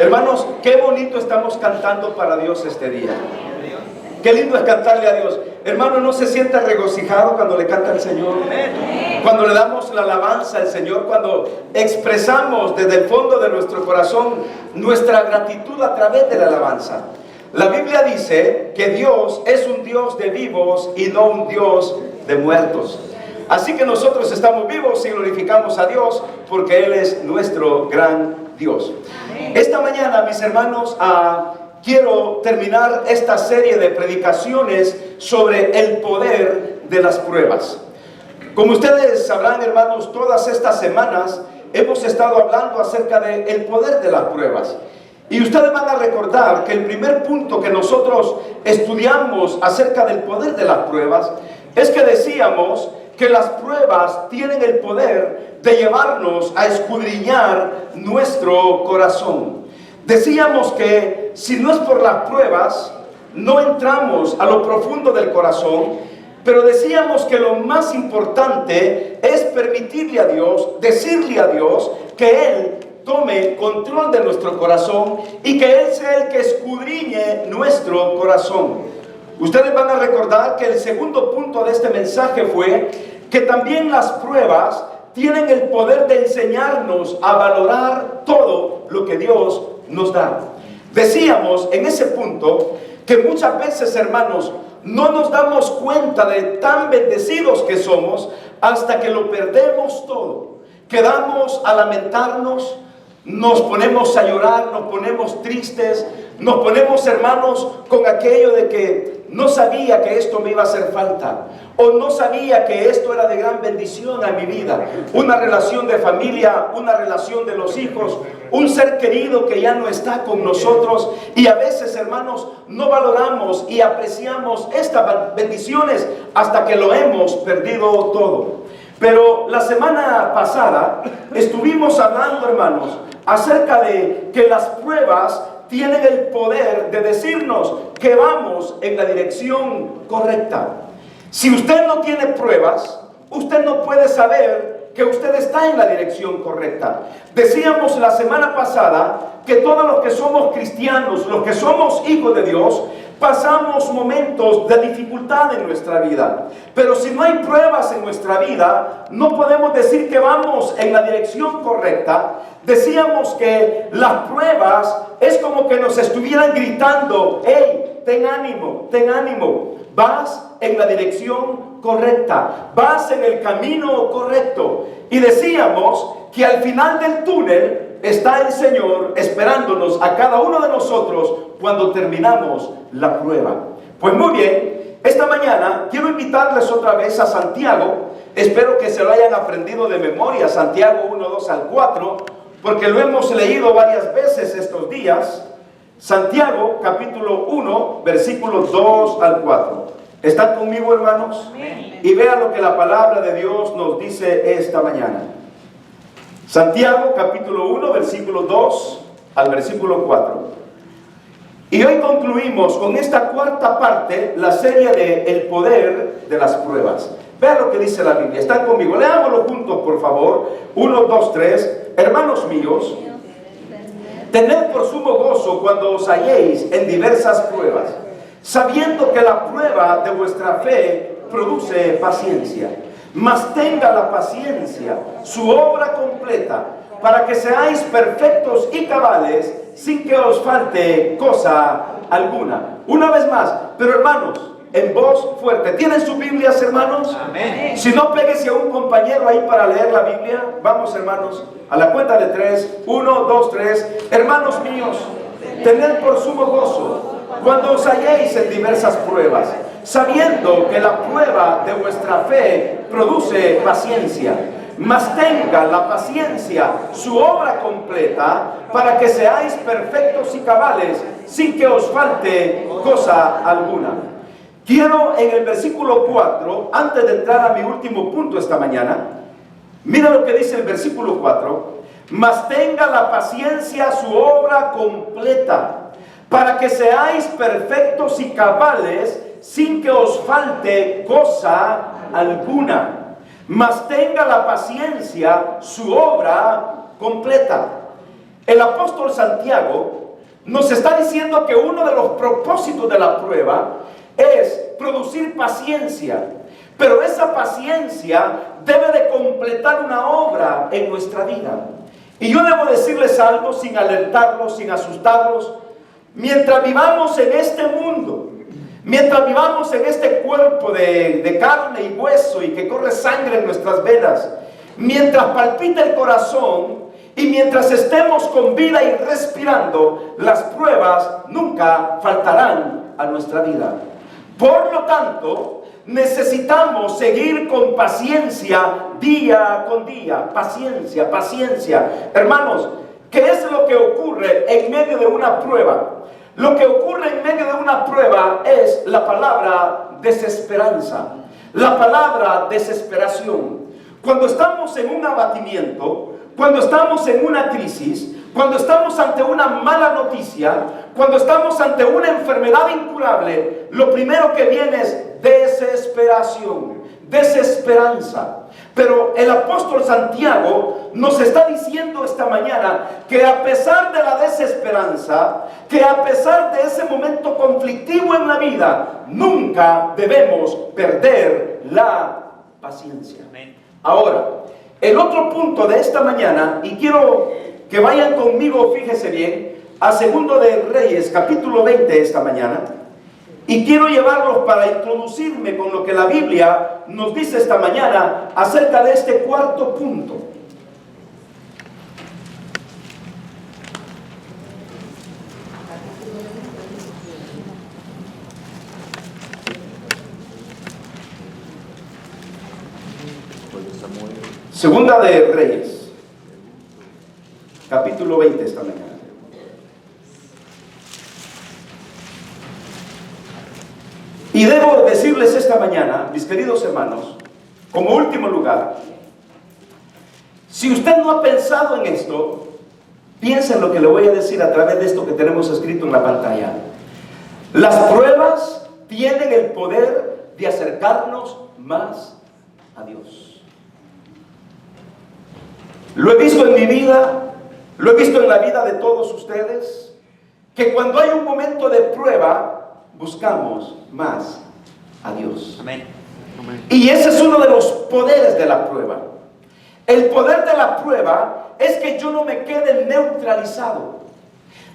Hermanos, qué bonito estamos cantando para Dios este día. Qué lindo es cantarle a Dios. Hermano, ¿no se siente regocijado cuando le canta al Señor? Cuando le damos la alabanza al Señor, cuando expresamos desde el fondo de nuestro corazón nuestra gratitud a través de la alabanza. La Biblia dice que Dios es un Dios de vivos y no un Dios de muertos. Así que nosotros estamos vivos y glorificamos a Dios porque Él es nuestro gran Dios. Esta mañana, mis hermanos, quiero terminar esta serie de predicaciones sobre el poder de las pruebas. Como ustedes sabrán, hermanos, todas estas semanas hemos estado hablando acerca del poder de las pruebas. Y ustedes van a recordar que el primer punto que nosotros estudiamos acerca del poder de las pruebas es que decíamos que las pruebas tienen el poder de llevarnos a escudriñar nuestro corazón. Decíamos que si no es por las pruebas, no entramos a lo profundo del corazón, pero decíamos que lo más importante es permitirle a Dios, decirle a Dios que Él tome control de nuestro corazón y que Él sea el que escudriñe nuestro corazón. Ustedes van a recordar que el segundo punto de este mensaje fue que también las pruebas tienen el poder de enseñarnos a valorar todo lo que Dios nos da. Decíamos en ese punto que muchas veces, hermanos, no nos damos cuenta de tan bendecidos que somos hasta que lo perdemos todo. Quedamos a lamentarnos, nos ponemos a llorar, nos ponemos tristes, nos ponemos, hermanos, con aquello de que no sabía que esto me iba a hacer falta, o no sabía que esto era de gran bendición a mi vida. Una relación de familia, una relación de los hijos, un ser querido que ya no está con nosotros. Y a veces, hermanos, no valoramos y apreciamos estas bendiciones hasta que lo hemos perdido todo. Pero la semana pasada estuvimos hablando, hermanos, acerca de que las pruebas tienen el poder de decirnos que vamos en la dirección correcta. Si usted no tiene pruebas, usted no puede saber que usted está en la dirección correcta. Decíamos la semana pasada que todos los que somos cristianos, los que somos hijos de Dios, pasamos momentos de dificultad en nuestra vida. Pero si no hay pruebas en nuestra vida, no podemos decir que vamos en la dirección correcta. Decíamos que las pruebas es como que nos estuvieran gritando: hey, ten ánimo, vas en la dirección correcta, vas en el camino correcto. Y decíamos que al final del túnel está el Señor esperándonos a cada uno de nosotros cuando terminamos la prueba. Pues muy bien, esta mañana quiero invitarles otra vez a Santiago. Espero que se lo hayan aprendido de memoria, Santiago 1, 2 al 4, porque lo hemos leído varias veces estos días. Santiago capítulo 1, versículos 2 al 4. ¿Están conmigo, hermanos? Amén. Y vean lo que la palabra de Dios nos dice esta mañana. Santiago capítulo 1, versículo 2 al versículo 4. Y hoy concluimos con esta cuarta parte, la serie de el poder de las pruebas. Vean lo que dice la Biblia. ¿Están conmigo? Leámoslo juntos, por favor. 1, 2, 3. Hermanos míos, tened por sumo gozo cuando os halléis en diversas pruebas, sabiendo que la prueba de vuestra fe produce paciencia. Mas tenga la paciencia su obra completa, para que seáis perfectos y cabales, sin que os falte cosa alguna. Una vez más, pero hermanos, en voz fuerte. ¿Tienen sus Biblias, hermanos? Amén. Si no, péguese a un compañero ahí para leer la Biblia. Vamos, hermanos, a la cuenta de 3. 1, 2, 3. Hermanos míos, tened por sumo gozo cuando os halléis en diversas pruebas, sabiendo que la prueba de vuestra fe produce paciencia. Mas tenga la paciencia su obra completa, para que seáis perfectos y cabales, sin que os falte cosa alguna. Quiero en el versículo 4, antes de entrar a mi último punto esta mañana, mira lo que dice el versículo 4. Mas tenga la paciencia su obra completa, para que seáis perfectos y cabales, sin que os falte cosa alguna. Mas tenga la paciencia su obra completa. El apóstol Santiago nos está diciendo que uno de los propósitos de la prueba es producir paciencia, pero esa paciencia debe de completar una obra en nuestra vida. Y yo debo decirles algo sin alertarlos, sin asustarlos. Mientras vivamos en este mundo, mientras vivamos en este cuerpo de carne y hueso y que corre sangre en nuestras venas, mientras palpita el corazón y mientras estemos con vida y respirando, las pruebas nunca faltarán a nuestra vida. Por lo tanto, necesitamos seguir con paciencia día con día. Paciencia, paciencia. Hermanos, ¿qué es lo que ocurre en medio de una prueba? Lo que ocurre en medio de una prueba es la palabra desesperanza, la palabra desesperación. Cuando estamos en un abatimiento, cuando estamos en una crisis, cuando estamos ante una mala noticia, cuando estamos ante una enfermedad incurable, lo primero que viene es desesperación, desesperanza. Pero el apóstol Santiago nos está diciendo esta mañana que a pesar de la desesperanza, que a pesar de ese momento conflictivo en la vida, nunca debemos perder la paciencia. Ahora, el otro punto de esta mañana, y quiero que vayan conmigo, fíjese bien, a Segundo de Reyes, capítulo 20 esta mañana, y quiero llevarlos para introducirme con lo que la Biblia nos dice esta mañana acerca de este cuarto punto. Segunda de Reyes, capítulo 20 esta mañana. Y debo decirles esta mañana, mis queridos hermanos, como último lugar, si usted no ha pensado en esto, piensa en lo que le voy a decir a través de esto que tenemos escrito en la pantalla. Las pruebas tienen el poder de acercarnos más a Dios. Lo he visto en mi vida, lo he visto en la vida de todos ustedes, que cuando hay un momento de prueba, buscamos más a Dios. Amén. Y ese es uno de los poderes de la prueba. El poder de la prueba es que yo no me quede neutralizado.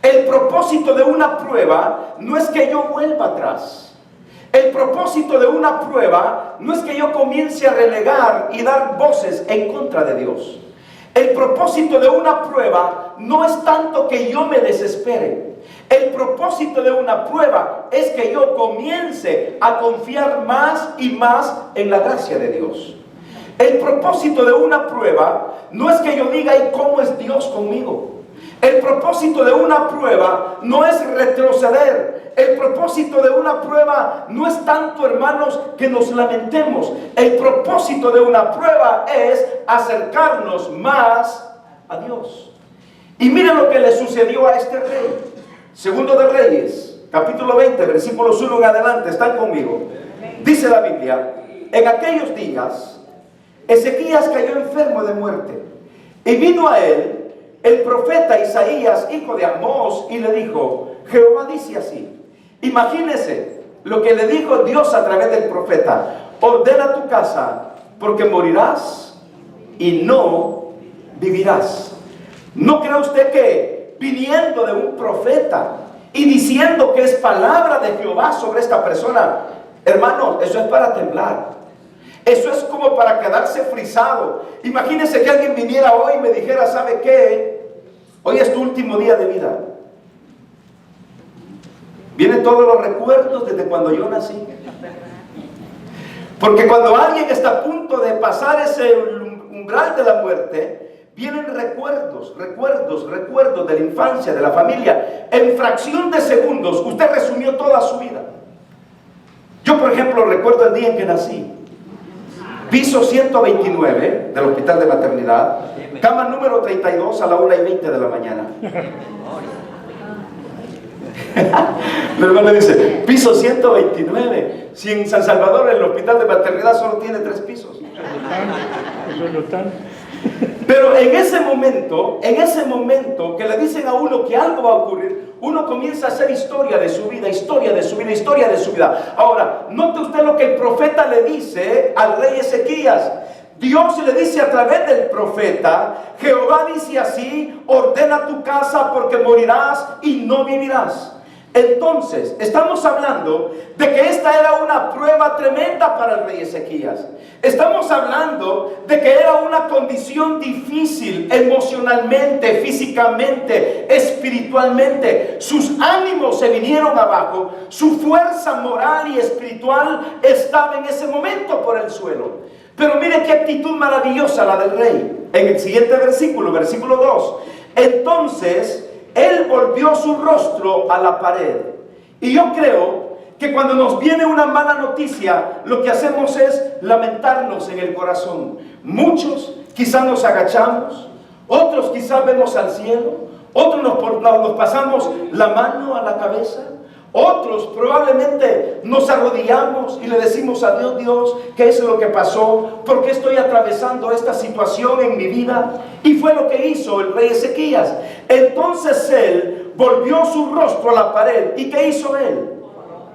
El propósito de una prueba no es que yo vuelva atrás. El propósito de una prueba no es que yo comience a relegar y dar voces en contra de Dios. El propósito de una prueba no es tanto que yo me desespere. El propósito de una prueba es que yo comience a confiar más y más en la gracia de Dios. El propósito de una prueba no es que yo diga, ¿y cómo es Dios conmigo? El propósito de una prueba no es retroceder. El propósito de una prueba no es tanto, hermanos, que nos lamentemos. El propósito de una prueba es acercarnos más a Dios. Y miren lo que le sucedió a este rey. Segundo de Reyes, capítulo 20, versículos 1 en adelante. ¿Están conmigo? Dice la Biblia: en aquellos días, Ezequías cayó enfermo de muerte. Y vino a él el profeta Isaías, hijo de Amós, y le dijo: Jehová dice así. Imagínese lo que le dijo Dios a través del profeta: ordena tu casa, porque morirás y no vivirás. ¿No cree usted que viniendo de un profeta y diciendo que es palabra de Jehová sobre esta persona, hermanos, eso es para temblar? Eso es como para quedarse frisado. Imagínense que alguien viniera hoy y me dijera: ¿sabe qué? Hoy es tu último día de vida. Vienen todos los recuerdos desde cuando yo nací. Porque cuando alguien está a punto de pasar ese umbral de la muerte, vienen recuerdos de la infancia, de la familia. En fracción de segundos, usted resumió toda su vida. Yo, por ejemplo, recuerdo el día en que nací. Piso 129 del hospital de maternidad, cama número 32 a la 1:20 de la mañana. Mi hermano dice: piso 129. Si en San Salvador el hospital de maternidad solo tiene 3 pisos. Pero en ese momento que le dicen a uno que algo va a ocurrir, uno comienza a hacer historia de su vida, historia de su vida, historia de su vida. Ahora, note usted lo que el profeta le dice al rey Ezequías. Dios le dice a través del profeta: Jehová dice así, ordena tu casa porque morirás y no vivirás. Entonces, estamos hablando de que esta era una prueba tremenda para el rey Ezequías. Estamos hablando de que era una condición difícil emocionalmente, físicamente, espiritualmente. Sus ánimos se vinieron abajo. Su fuerza moral y espiritual estaba en ese momento por el suelo. Pero mire qué actitud maravillosa la del rey. En el siguiente versículo, versículo 2. Entonces él volvió su rostro a la pared. Y yo creo que cuando nos viene una mala noticia, lo que hacemos es lamentarnos en el corazón. Muchos quizás nos agachamos, otros quizás vemos al cielo, otros nos pasamos la mano a la cabeza, otros probablemente nos arrodillamos y le decimos a Dios: Dios, ¿qué es lo que pasó? ¿Por qué estoy atravesando esta situación en mi vida? Y fue lo que hizo el rey Ezequías. Entonces él volvió su rostro a la pared. ¿Y qué hizo él?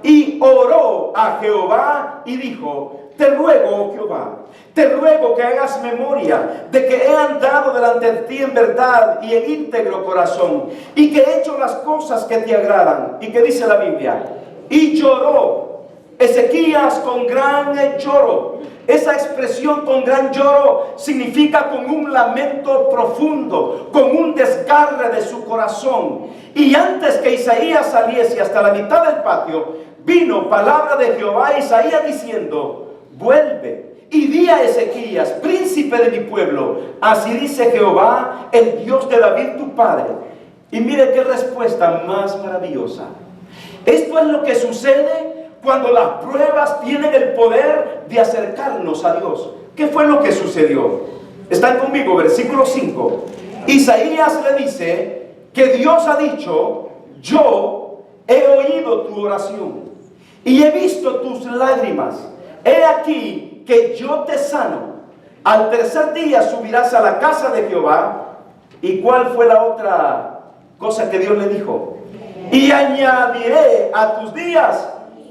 Y oró a Jehová y dijo: te ruego, oh Jehová, te ruego que hagas memoria de que he andado delante de ti en verdad y en íntegro corazón, y que he hecho las cosas que te agradan. ¿Y qué dice la Biblia? Y lloró Ezequías con gran lloro. Esa expresión con gran lloro significa con un lamento profundo, con un desgarre de su corazón. Y antes que Isaías saliese hasta la mitad del patio, vino palabra de Jehová a Isaías diciendo: vuelve y di a Ezequías, príncipe de mi pueblo, así dice Jehová, el Dios de David tu padre. Y mire qué respuesta más maravillosa. Esto es lo que sucede cuando las pruebas tienen el poder de acercarnos a Dios. ¿Qué fue lo que sucedió? Están conmigo, versículo 5. Isaías le dice que Dios ha dicho: yo he oído tu oración y he visto tus lágrimas. He aquí que yo te sano. Al tercer día subirás a la casa de Jehová. ¿Y cuál fue la otra cosa que Dios le dijo? Y añadiré a tus días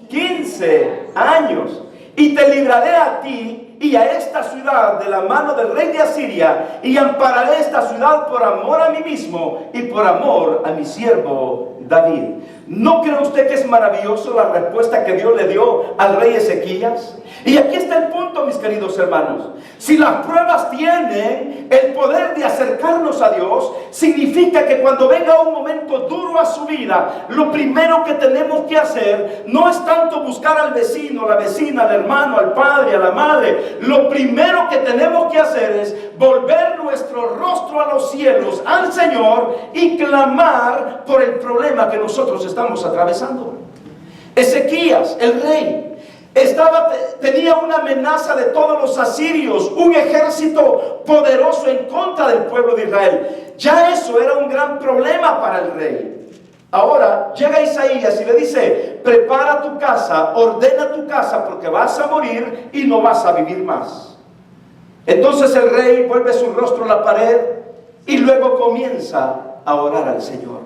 15 años. Y te libraré a ti y a esta ciudad de la mano del rey de Asiria, y ampararé esta ciudad por amor a mí mismo y por amor a mi siervo David. ¿No cree usted que es maravilloso la respuesta que Dios le dio al rey Ezequías? Y aquí está el punto, mis queridos hermanos. Si las pruebas tienen el poder de acercarnos a Dios, significa que cuando venga un momento duro a su vida, lo primero que tenemos que hacer no es tanto buscar al vecino, la vecina, al hermano, al padre, a la madre. Lo primero que tenemos que hacer es volver nuestro rostro a los cielos, al Señor, y clamar por el problema que nosotros estamos atravesando. Ezequías, el rey, tenía una amenaza de todos los asirios, un ejército poderoso en contra del pueblo de Israel. Ya eso era un gran problema para el rey. Ahora llega Isaías y le dice: prepara tu casa, ordena tu casa, porque vas a morir y no vas a vivir más. Entonces el rey vuelve su rostro a la pared y luego comienza a orar al Señor.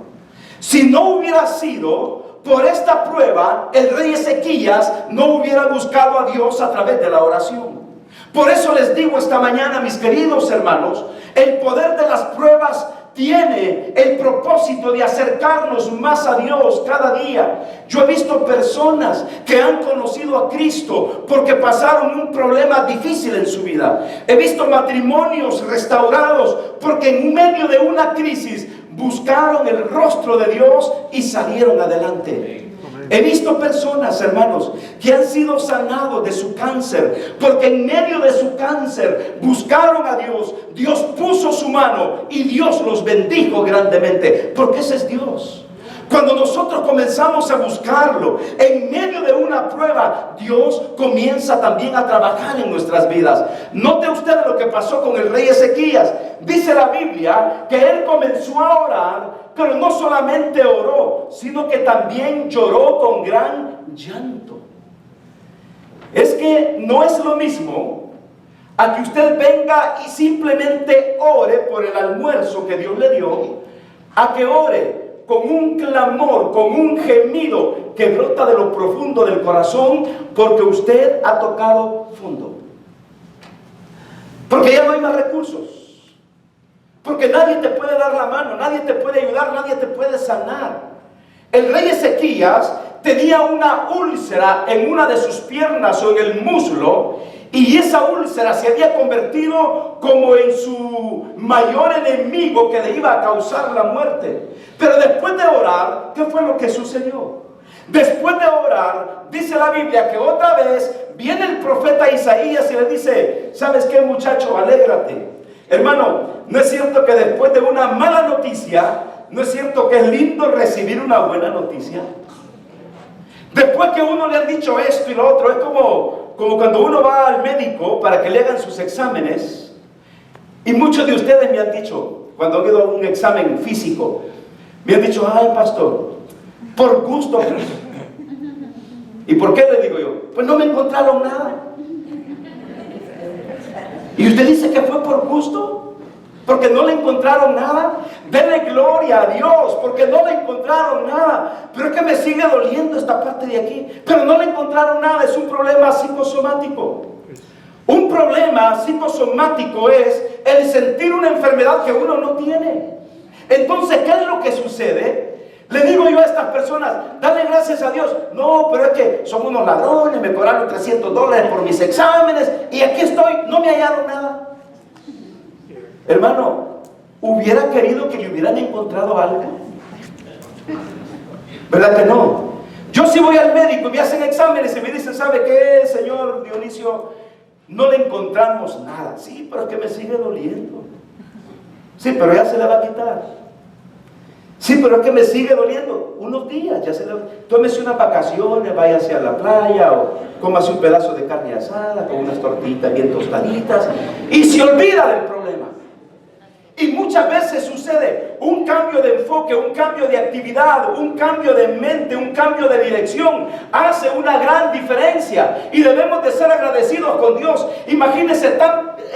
Si no hubiera sido por esta prueba, el rey Ezequías no hubiera buscado a Dios a través de la oración. Por eso les digo esta mañana, mis queridos hermanos, el poder de las pruebas tiene el propósito de acercarnos más a Dios cada día. Yo he visto personas que han conocido a Cristo porque pasaron un problema difícil en su vida. He visto matrimonios restaurados porque en medio de una crisis buscaron el rostro de Dios y salieron adelante. He visto personas, hermanos, que han sido sanados de su cáncer porque en medio de su cáncer buscaron a Dios. Dios puso su mano y Dios los bendijo grandemente, porque ese es Dios. Cuando nosotros comenzamos a buscarlo en medio de una prueba, Dios comienza también a trabajar en nuestras vidas. Note usted lo que pasó con el rey Ezequías. Dice la Biblia que él comenzó a orar, pero no solamente oró, sino que también lloró con gran llanto. Es que no es lo mismo a que usted venga y simplemente ore por el almuerzo que Dios le dio, a que ore con un clamor, con un gemido que brota de lo profundo del corazón, porque usted ha tocado fondo. Porque ya no hay más recursos. Porque nadie te puede dar la mano, nadie te puede ayudar, nadie te puede sanar. El rey Ezequías tenía una úlcera en una de sus piernas o en el muslo, y esa úlcera se había convertido como en su mayor enemigo que le iba a causar la muerte. Pero después de orar, ¿qué fue lo que sucedió? Después de orar, dice la Biblia que otra vez viene el profeta Isaías y le dice: ¿sabes qué, muchacho? Alégrate. Hermano, ¿no es cierto que después de una mala noticia, no es cierto que es lindo recibir una buena noticia? Después que uno le han dicho esto y lo otro, es como cuando uno va al médico para que le hagan sus exámenes. Y muchos de ustedes me han dicho, cuando han ido a un examen físico, me han dicho: ay, pastor, por gusto. ¿Y por qué le digo yo? Pues no me encontraron nada. Y usted dice que fue por gusto, porque no le encontraron nada. Dele gloria a Dios, porque no le encontraron nada. Pero es que me sigue doliendo esta parte de aquí. Pero no le encontraron nada, es un problema psicosomático. Un problema psicosomático es el sentir una enfermedad que uno no tiene. Entonces, ¿qué es lo que sucede? Le digo yo a estas personas: dale gracias a Dios. No, pero es que son unos ladrones, me cobraron $300 por mis exámenes y aquí estoy, no me hallaron nada. Hermano, ¿hubiera querido que le hubieran encontrado algo? ¿Verdad que no? Yo si voy al médico y me hacen exámenes y me dicen: ¿sabe qué, señor Dionisio? No le encontramos nada. Sí, pero es que me sigue doliendo. Sí, pero ya se le va a quitar. Sí, pero es que me sigue doliendo. Unos días ya se le... Tómese unas vacaciones, váyase a la playa o cómase un pedazo de carne asada con unas tortitas bien tostaditas y se olvida del problema. Y muchas veces sucede un cambio de enfoque, un cambio de actividad, un cambio de mente, un cambio de dirección. Hace una gran diferencia y debemos de ser agradecidos con Dios. Imagínense,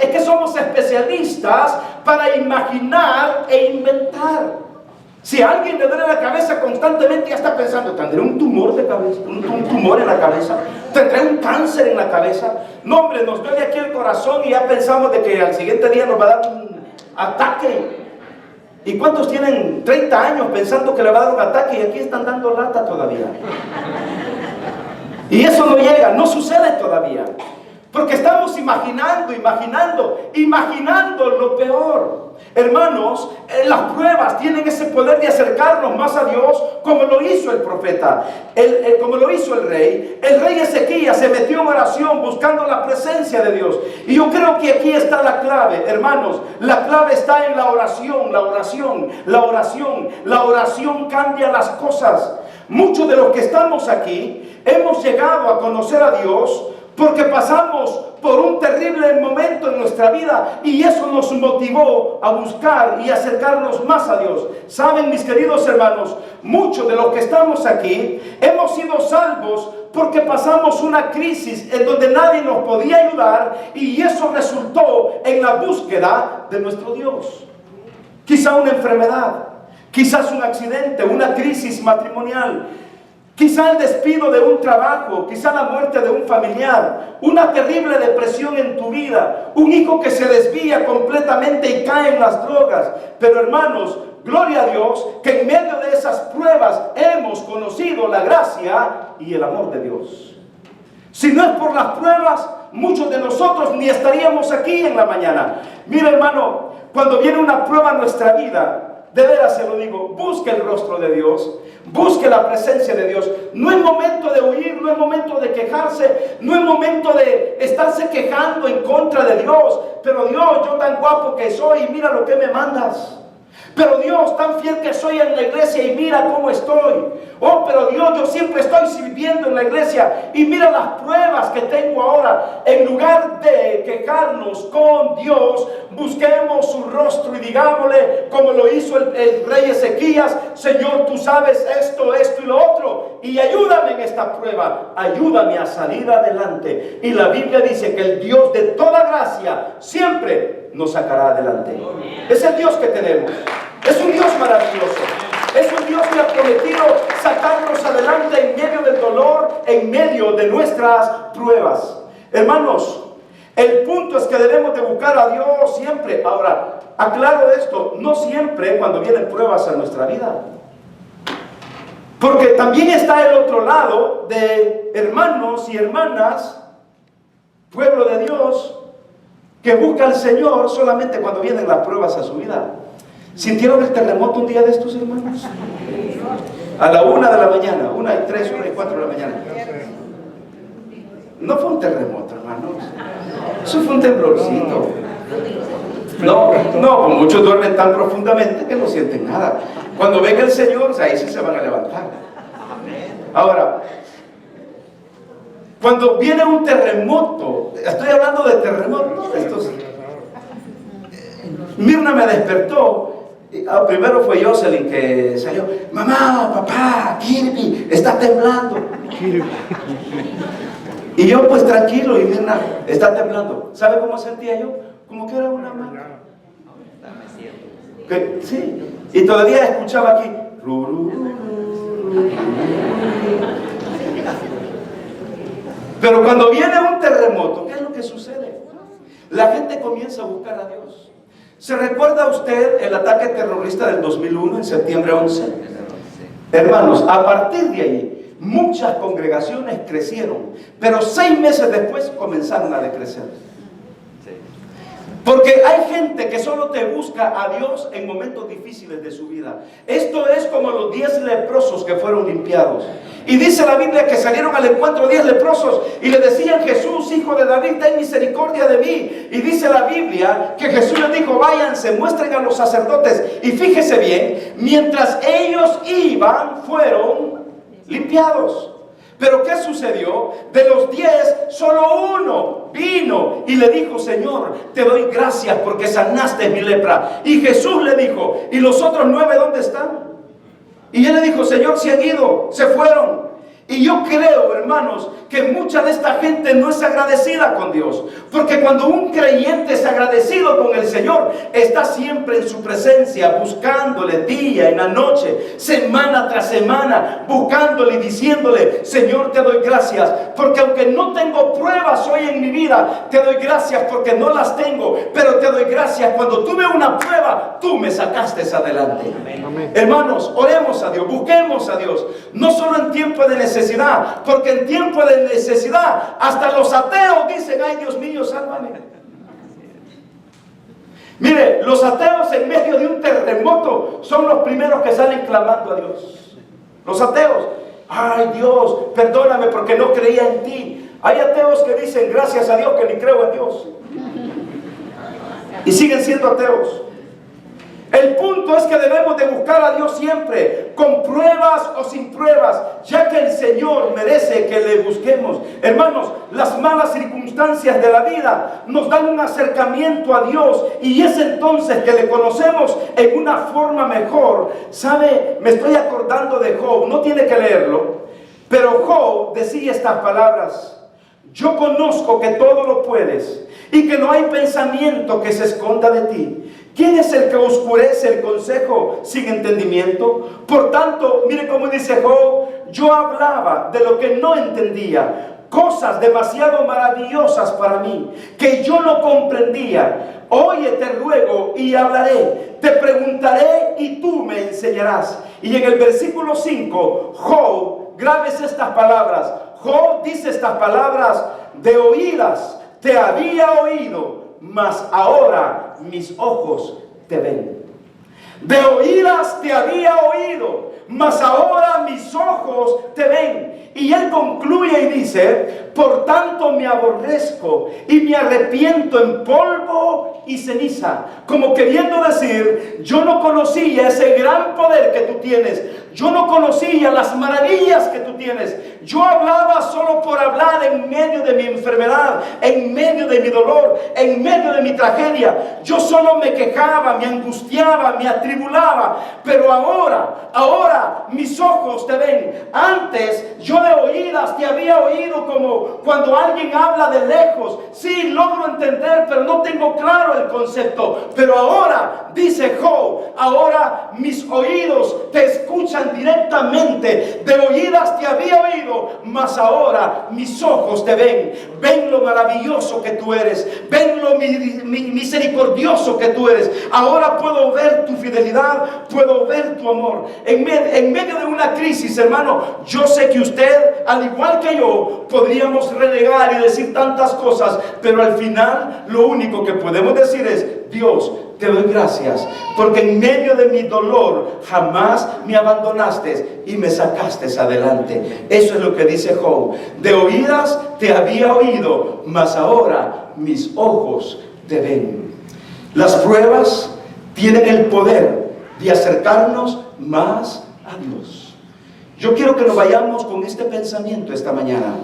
es que somos especialistas para imaginar e inventar. Si a alguien le duele la cabeza constantemente, ya está pensando: ¿tendré un tumor de cabeza? ¿Un tumor en la cabeza? ¿Tendré un cáncer en la cabeza? No, hombre, nos duele aquí el corazón y ya pensamos de que al siguiente día nos va a dar un ataque. ¿Y cuántos tienen 30 años pensando que le va a dar un ataque y aquí están dando lata todavía? Y eso no llega, no sucede todavía. Porque estamos imaginando lo peor. Hermanos, las pruebas tienen ese poder de acercarnos más a Dios, como lo hizo el profeta, como lo hizo el rey. El rey Ezequías se metió en oración buscando la presencia de Dios. Y yo creo que aquí está la clave, hermanos. La clave está en la oración, la oración, la oración. La oración cambia las cosas. Muchos de los que estamos aquí hemos llegado a conocer a Dios porque pasamos por un terrible momento en nuestra vida y eso nos motivó a buscar y acercarnos más a Dios. Saben, mis queridos hermanos, muchos de los que estamos aquí hemos sido salvos porque pasamos una crisis en donde nadie nos podía ayudar y eso resultó en la búsqueda de nuestro Dios. Quizá una enfermedad, quizás un accidente, una crisis matrimonial, quizá el despido de un trabajo, quizá la muerte de un familiar, una terrible depresión en tu vida, un hijo que se desvía completamente y cae en las drogas. Pero hermanos, gloria a Dios que en medio de esas pruebas hemos conocido la gracia y el amor de Dios. Si no es por las pruebas, muchos de nosotros ni estaríamos aquí en la mañana. Mira, hermano, cuando viene una prueba en nuestra vida, de veras se lo digo, busque el rostro de Dios, busque la presencia de Dios. No es momento de huir, no es momento de quejarse, no es momento de estarse quejando en contra de Dios. Pero Dios, yo tan guapo que soy, mira lo que me mandas. Pero Dios, tan fiel que soy en la iglesia y mira cómo estoy. Oh, pero Dios, yo siempre estoy sirviendo en la iglesia y mira las pruebas que tengo ahora. En lugar de quejarnos con Dios, busquemos su rostro y digámosle, como lo hizo el rey Ezequías: Señor, tú sabes esto, esto y lo otro, y ayúdame en esta prueba, ayúdame a salir adelante. Y la Biblia dice que el Dios de toda gracia siempre nos sacará adelante. Es el Dios que tenemos. Es un Dios maravilloso. Es un Dios que ha prometido sacarnos adelante en medio del dolor, en medio de nuestras pruebas. Hermanos, el punto es que debemos de buscar a Dios siempre. Ahora, aclaro esto: no siempre cuando vienen pruebas a nuestra vida, porque también está el otro lado de hermanos y hermanas, pueblo de Dios, que busca al Señor solamente cuando vienen las pruebas a su vida. ¿Sintieron el terremoto un día de estos, hermanos? A la 1 de la mañana, 1:03, 1:04 de la mañana. No fue un terremoto, hermanos. Eso fue un temblorcito. No, muchos duermen tan profundamente que no sienten nada. Cuando venga el Señor, ahí sí se van a levantar. Ahora, cuando viene un terremoto, estoy hablando de terremotos, estos. Mirna me despertó. Primero fue Jocelyn que salió: mamá, papá, Kirby, está temblando. Y yo pues tranquilo, y Mirna, está temblando. ¿Sabe cómo sentía yo? Como que era una mano. Sí, y todavía escuchaba aquí. Pero cuando viene un terremoto, ¿qué es lo que sucede? La gente comienza a buscar a Dios. ¿Se recuerda usted el ataque terrorista del 2001, en septiembre 11? Hermanos, a partir de ahí, muchas congregaciones crecieron, pero 6 meses después comenzaron a decrecer. Porque hay gente que solo te busca a Dios en momentos difíciles de su vida. Esto es como los 10 leprosos que fueron limpiados. Y dice la Biblia que salieron al encuentro 10 leprosos y le decían: Jesús, hijo de David, ten misericordia de mí. Y dice la Biblia que Jesús les dijo: váyanse, muestren a los sacerdotes. Y fíjese bien, mientras ellos iban, fueron limpiados. Pero ¿qué sucedió? De los 10, solo uno vino y le dijo: Señor, te doy gracias porque sanaste mi lepra. Y Jesús le dijo: ¿y los otros 9 dónde están? Y él le dijo: Señor, se han ido, se fueron. Y yo creo, hermanos, que mucha de esta gente no es agradecida con Dios. Porque cuando un creyente es agradecido con el Señor, está siempre en su presencia, buscándole día en la noche, semana tras semana, buscándole y diciéndole: Señor, te doy gracias, porque aunque no tengo pruebas hoy en mi vida, te doy gracias porque no las tengo, pero te doy gracias cuando tuve una prueba, tú me sacaste adelante. Amén. Hermanos, oremos a Dios, busquemos a Dios, no solo en tiempo de necesidad, porque en tiempo de necesidad hasta los ateos dicen: ay, Dios mío, sálvame. Mire, los ateos en medio de un terremoto son los primeros que salen clamando a Dios. Los ateos: ay, Dios, perdóname porque no creía en ti. Hay ateos que dicen: gracias a Dios que ni creo en Dios, y siguen siendo ateos. El punto es que debemos de buscar a Dios siempre, con pruebas o sin pruebas, ya que el Señor merece que le busquemos. Hermanos, las malas circunstancias de la vida nos dan un acercamiento a Dios, y es entonces que le conocemos en una forma mejor. ¿Sabe? Me estoy acordando de Job, no tiene que leerlo, pero Job decía estas palabras: yo conozco que todo lo puedes y que no hay pensamiento que se esconda de ti. ¿Quién es el que oscurece el consejo sin entendimiento? Por tanto, mire cómo dice Job: yo hablaba de lo que no entendía, cosas demasiado maravillosas para mí, que yo no comprendía. Oye, te ruego y hablaré, te preguntaré y tú me enseñarás. Y en el versículo 5, Job, grabes estas palabras. Job dice estas palabras: de oídas te había oído, mas ahora mis ojos te ven. De oídas te había oído, mas ahora mis mis ojos te ven. Y él concluye y dice: por tanto me aborrezco y me arrepiento en polvo y ceniza. Como queriendo decir, yo no conocía ese gran poder que tú tienes. Yo no conocía las maravillas que tú tienes. Yo hablaba solo por hablar en medio de mi enfermedad, en medio de mi dolor, en medio de mi tragedia. Yo solo me quejaba, me angustiaba, me atribulaba. Pero ahora mis ojos te ven. Antes yo de oídas te había oído como cuando alguien habla de lejos. Sí, logro entender, pero no tengo claro el concepto. Pero ahora, dice Job, ahora mis oídos te escuchan directamente. De oídas te había oído, mas ahora mis ojos te ven. Ven lo maravilloso que tú eres. Ven lo misericordioso que tú eres. Ahora puedo ver tu fidelidad, puedo ver tu amor. En medio de una crisis, hermano, yo sé que usted, al igual que yo, podríamos renegar y decir tantas cosas, pero al final lo único que podemos decir es: Dios, te doy gracias, porque en medio de mi dolor jamás me abandonaste y me sacaste adelante. Eso es lo que dice Job. De oídas te había oído, mas ahora mis ojos te ven. Las pruebas tienen el poder de acercarnos más a Dios. Yo quiero que nos vayamos con este pensamiento esta mañana.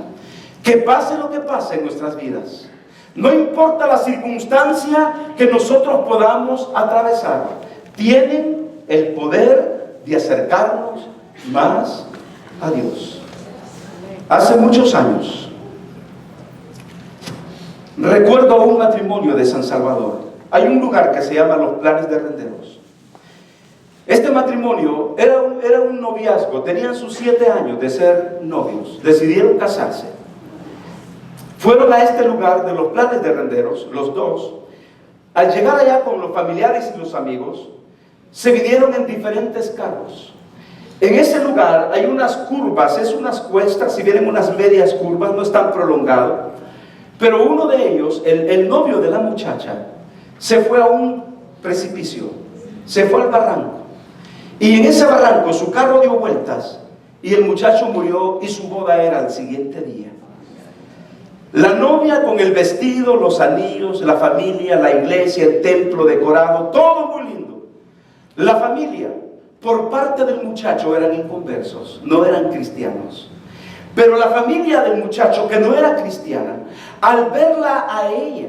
Que pase lo que pase en nuestras vidas, no importa la circunstancia que nosotros podamos atravesar, tienen el poder de acercarnos más a Dios. Hace muchos años, recuerdo un matrimonio de San Salvador. Hay un lugar que se llama Los Planes de Renderos. Este matrimonio era un noviazgo, tenían sus 7 años de ser novios, decidieron casarse. Fueron a este lugar de Los Planes de Renderos, los dos. Al llegar allá con los familiares y los amigos, se vinieron en diferentes carros. En ese lugar hay unas curvas, es unas cuestas, si vienen unas medias curvas, no es tan prolongado. Pero uno de ellos, el novio de la muchacha, se fue a un precipicio, se fue al barranco. Y en ese barranco su carro dio vueltas y el muchacho murió, y su boda era el siguiente día. La novia con el vestido, los anillos, la familia, la iglesia, el templo decorado, todo muy lindo. La familia, por parte del muchacho, eran inconversos, no eran cristianos. Pero la familia del muchacho, que no era cristiana, al verla a ella,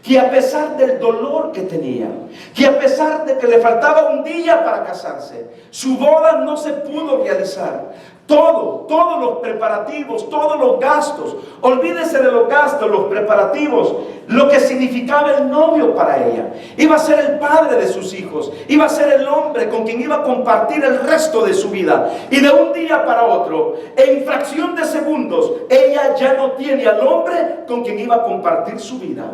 que a pesar del dolor que tenía, que a pesar de que le faltaba un día para casarse, su boda no se pudo realizar. Todos los preparativos, todos los gastos, olvídese de los gastos, los preparativos, lo que significaba el novio para ella. Iba a ser el padre de sus hijos, iba a ser el hombre con quien iba a compartir el resto de su vida. Y de un día para otro, en fracción de segundos, ella ya no tiene al hombre con quien iba a compartir su vida.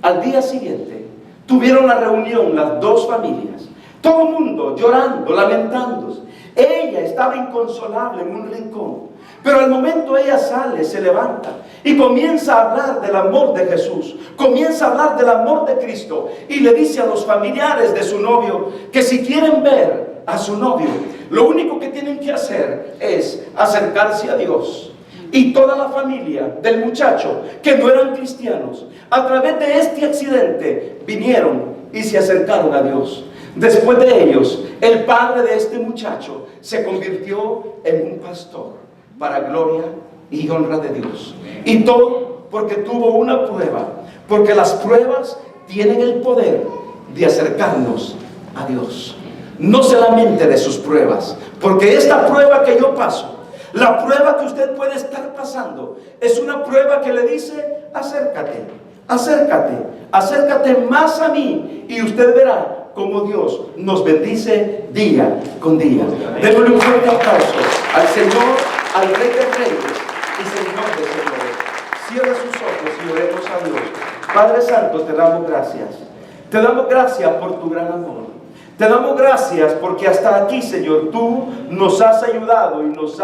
Al día siguiente, tuvieron la reunión las dos familias, todo el mundo llorando, lamentándose. Ella estaba inconsolable en un rincón, pero al momento ella sale, se levanta y comienza a hablar del amor de Jesús, comienza a hablar del amor de Cristo, y le dice a los familiares de su novio que si quieren ver a su novio, lo único que tienen que hacer es acercarse a Dios. Y toda la familia del muchacho, que no eran cristianos, a través de este accidente vinieron y se acercaron a Dios. Después de ellos, el padre de este muchacho se convirtió en un pastor para gloria y honra de Dios. Y todo porque tuvo una prueba, porque las pruebas tienen el poder de acercarnos a Dios. No se lamente de sus pruebas, porque esta prueba que yo paso, la prueba que usted puede estar pasando, es una prueba que le dice: acércate, acércate, acércate más a mí, y usted verá cómo Dios nos bendice día con día. Démosle un fuerte aplauso al Señor, al Rey de Reyes y Señor de Señores. Cierra sus ojos y oremos a Dios. Padre Santo, te damos gracias. Te damos gracias por tu gran amor. Te damos gracias porque hasta aquí, Señor, tú nos has ayudado y nos has